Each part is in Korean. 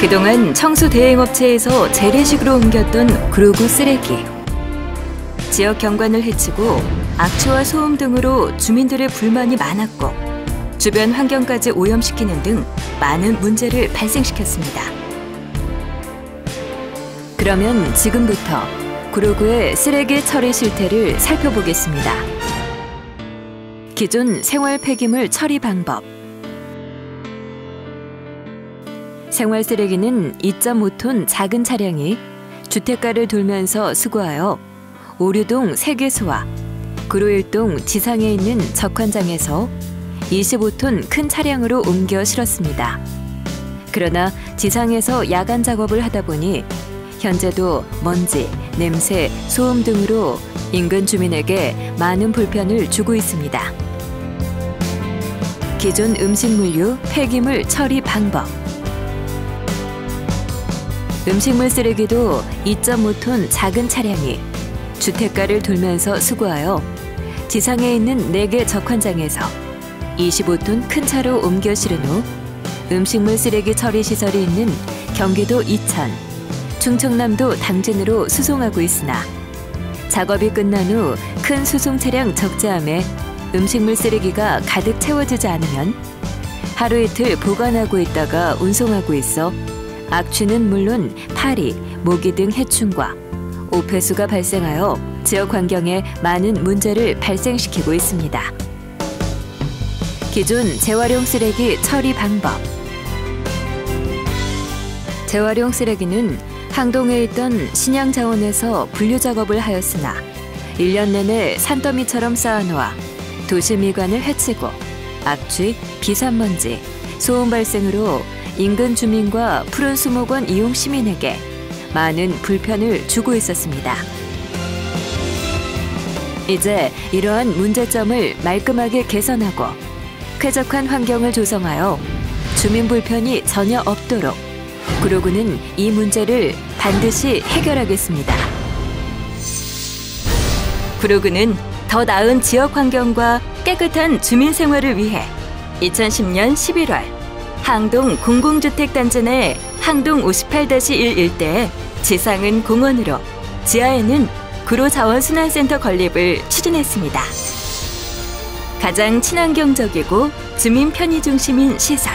그동안 청소 대행업체에서 재래식으로 옮겼던 그루구 쓰레기. 지역 경관을 해치고 악취와 소음 등으로 주민들의 불만이 많았고 주변 환경까지 오염시키는 등 많은 문제를 발생시켰습니다. 그러면 지금부터 그루구의 쓰레기 처리 실태를 살펴보겠습니다. 기존 생활 폐기물 처리 방법. 생활 쓰레기는 2.5톤 작은 차량이 주택가를 돌면서 수거하여 오류동 세계소와 구로일동 지상에 있는 적환장에서 25톤 큰 차량으로 옮겨 실었습니다. 그러나 지상에서 야간 작업을 하다 보니 현재도 먼지, 냄새, 소음 등으로 인근 주민에게 많은 불편을 주고 있습니다. 기존 음식물류 폐기물 처리 방법. 음식물 쓰레기도 2.5톤 작은 차량이 주택가를 돌면서 수거하여 지상에 있는 4개 적환장에서 25톤 큰 차로 옮겨 실은 후 음식물 쓰레기 처리 시설이 있는 경기도 이천, 충청남도 당진으로 수송하고 있으나 작업이 끝난 후 큰 수송 차량 적재함에 음식물 쓰레기가 가득 채워지지 않으면 하루 이틀 보관하고 있다가 운송하고 있어 악취는 물론 파리, 모기 등 해충과 오폐수가 발생하여 지역 환경에 많은 문제를 발생시키고 있습니다. 기존 재활용 쓰레기 처리 방법. 재활용 쓰레기는 항동에 있던 신양자원에서 분류 작업을 하였으나 1년 내내 산더미처럼 쌓아놓아 도시 미관을 해치고 악취, 비산먼지, 소음 발생으로 인근 주민과 푸른 수목원 이용 시민에게 많은 불편을 주고 있었습니다. 이제 이러한 문제점을 말끔하게 개선하고 쾌적한 환경을 조성하여 주민 불편이 전혀 없도록 그루구는 이 문제를 반드시 해결하겠습니다. 그루구는 더 나은 지역 환경과 깨끗한 주민 생활을 위해 2010년 11월 항동 공공주택단지 내 항동 58-1 일대에 지상은 공원으로 지하에는 구로자원순환센터 건립을 추진했습니다. 가장 친환경적이고 주민 편의 중심인 시설.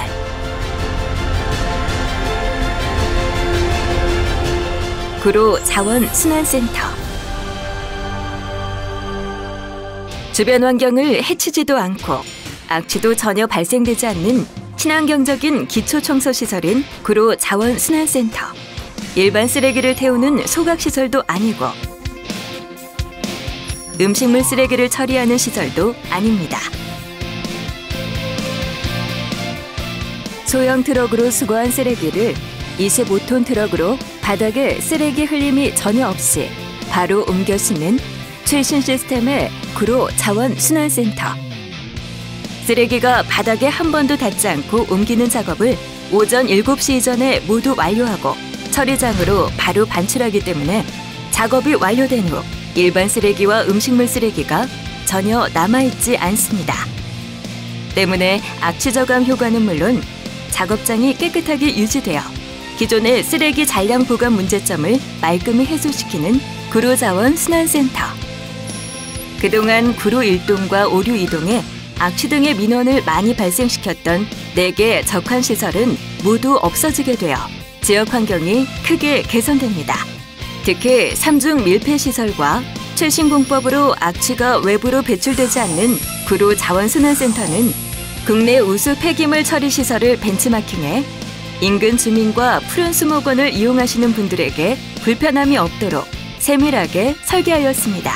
구로자원순환센터. 주변 환경을 해치지도 않고 악취도 전혀 발생되지 않는 친환경적인 기초청소시설인 구로자원순환센터. 일반 쓰레기를 태우는 소각시설도 아니고 음식물 쓰레기를 처리하는 시설도 아닙니다. 소형 트럭으로 수거한 쓰레기를 25톤 트럭으로 바닥에 쓰레기 흘림이 전혀 없이 바로 옮겨 싣는 최신 시스템의 구로자원순환센터. 쓰레기가 바닥에 한 번도 닿지 않고 옮기는 작업을 오전 7시 이전에 모두 완료하고 처리장으로 바로 반출하기 때문에 작업이 완료된 후 일반 쓰레기와 음식물 쓰레기가 전혀 남아있지 않습니다. 때문에 악취 저감 효과는 물론 작업장이 깨끗하게 유지되어 기존의 쓰레기 잔량 보관 문제점을 말끔히 해소시키는 구로자원순환센터. 그동안 구로 1동과 오류 2동에 악취 등의 민원을 많이 발생시켰던 4개 적환시설은 모두 없어지게 되어 지역 환경이 크게 개선됩니다. 특히 3중 밀폐시설과 최신 공법으로 악취가 외부로 배출되지 않는 구로자원순환센터는 국내 우수 폐기물 처리 시설을 벤치마킹해 인근 주민과 푸른 수목원을 이용하시는 분들에게 불편함이 없도록 세밀하게 설계하였습니다.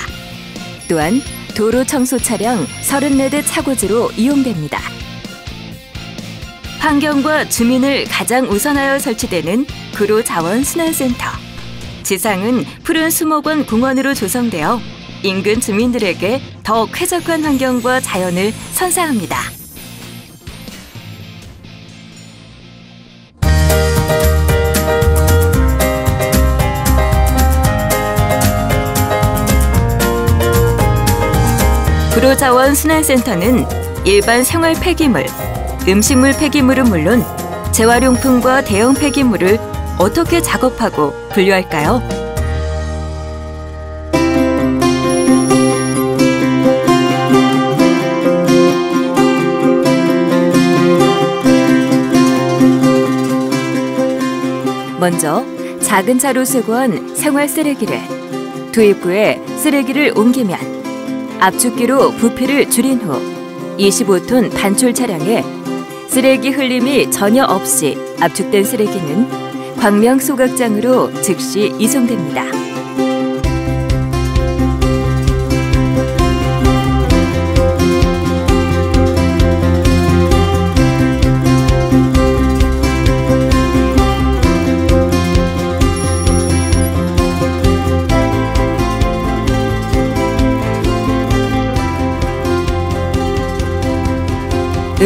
또한 도로 청소 차량 34대 차고지로 이용됩니다. 환경과 주민을 가장 우선하여 설치되는 구로자원순환센터. 지상은 푸른 수목원 공원으로 조성되어 인근 주민들에게 더 쾌적한 환경과 자연을 선사합니다. 구로자원순환센터는 일반 생활 폐기물, 음식물 폐기물은 물론 재활용품과 대형 폐기물을 어떻게 작업하고 분류할까요? 먼저 작은 차로 수거한 생활 쓰레기를 투입 후에 쓰레기를 옮기면 압축기로 부피를 줄인 후 25톤 반출 차량에 쓰레기 흘림이 전혀 없이 압축된 쓰레기는 광명 소각장으로 즉시 이송됩니다.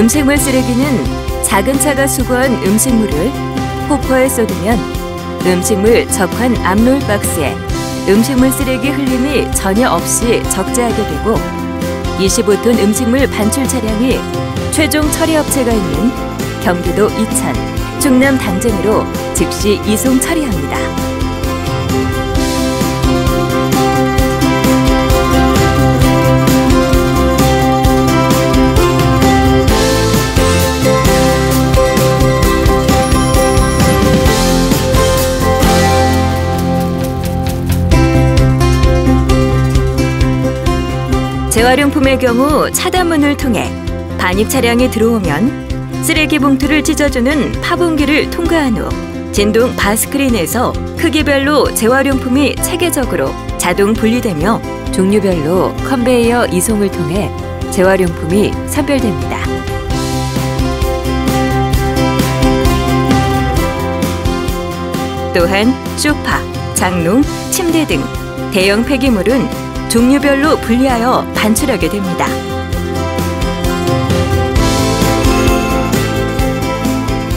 음식물 쓰레기는 작은 차가 수거한 음식물을 호퍼에 쏟으면 음식물 적환 압롤 박스에 음식물 쓰레기 흘림이 전혀 없이 적재하게 되고 25톤 음식물 반출 차량이 최종 처리 업체가 있는 경기도 이천, 충남 당진으로 즉시 이송 처리합니다. 재활용품의 경우 차단문을 통해 반입 차량이 들어오면 쓰레기 봉투를 찢어주는 파봉기를 통과한 후 진동 바스크린에서 크기별로 재활용품이 체계적으로 자동 분리되며 종류별로 컨베이어 이송을 통해 재활용품이 선별됩니다. 또한 소파, 장롱, 침대 등 대형 폐기물은 종류별로 분리하여 반출하게 됩니다.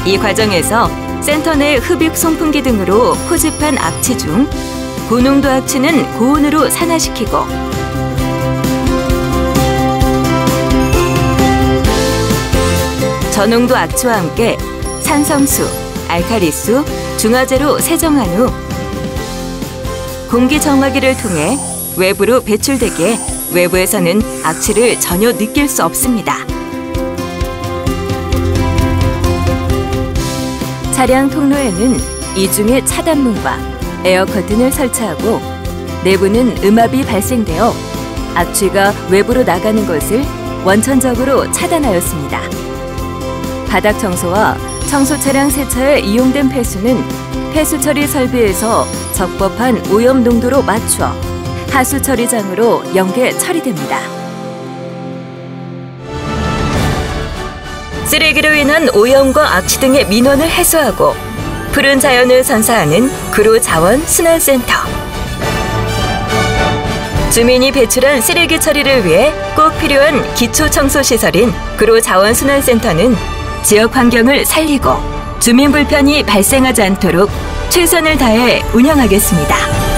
이 과정에서 센터 내 흡입 송풍기 등으로 포집한 악취 중 고농도 악취는 고온으로 산화시키고 저농도 악취와 함께 산성수, 알칼리수, 중화제로 세정한 후 공기 정화기를 통해 외부로 배출되기에 외부에서는 악취를 전혀 느낄 수 없습니다. 차량 통로에는 이중의 차단문과 에어 커튼을 설치하고 내부는 음압이 발생되어 악취가 외부로 나가는 것을 원천적으로 차단하였습니다. 바닥 청소와 청소 차량 세차에 이용된 폐수는 폐수 처리 설비에서 적법한 오염 농도로 맞추어 하수 처리장으로 연계 처리됩니다. 쓰레기로 인한 오염과 악취 등의 민원을 해소하고 푸른 자연을 선사하는 구로자원순환센터. 주민이 배출한 쓰레기 처리를 위해 꼭 필요한 기초 청소 시설인 구로자원순환센터는 지역 환경을 살리고 주민 불편이 발생하지 않도록 최선을 다해 운영하겠습니다.